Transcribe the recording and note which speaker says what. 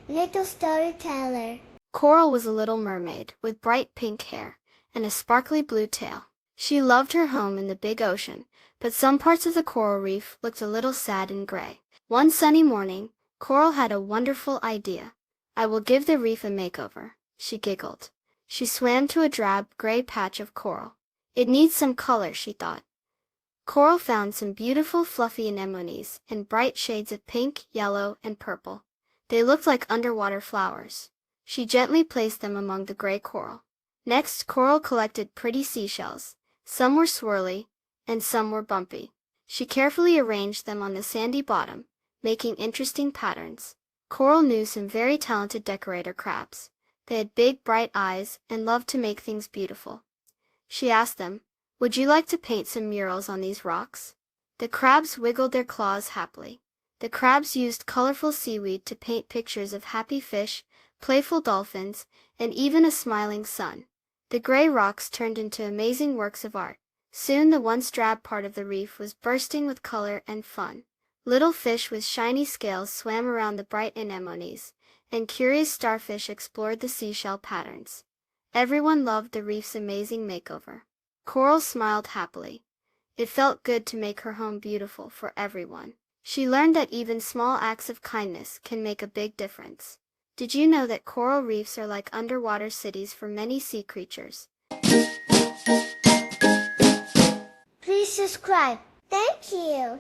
Speaker 1: Little storyteller.
Speaker 2: Coral was a little mermaid with bright pink hair and a sparkly blue tail. She loved her home in the big ocean, but some parts of the coral reef looked a little sad and gray. One sunny morning, Coral had a wonderful idea. "I will give the reef a makeover," she giggled. She swam to a drab gray patch of coral. "It needs some color," she thought. Coral found some beautiful fluffy anemones in bright shades of pink, yellow, and purple. They looked like underwater flowers. She gently placed them among the gray coral. Next, Coral collected pretty seashells. Some were swirly, and some were bumpy. She carefully arranged them on the sandy bottom, making interesting patterns. Coral knew some very talented decorator crabs. They had big, bright eyes and loved to make things beautiful. She asked them, "Would you like to paint some murals on these rocks?" The crabs wiggled their claws happily. The crabs used colorful seaweed to paint pictures of happy fish, playful dolphins, and even a smiling sun. The gray rocks turned into amazing works of art. Soon the once drab part of the reef was bursting with color and fun. Little fish with shiny scales swam around the bright anemones, and curious starfish explored the seashell patterns. Everyone loved the reef's amazing makeover. Coral smiled happily. It felt good to make her home beautiful for everyone. She learned that even small acts of kindness can make a big difference. Did you know that coral reefs are like underwater cities for many sea creatures?
Speaker 1: Please subscribe. Thank you.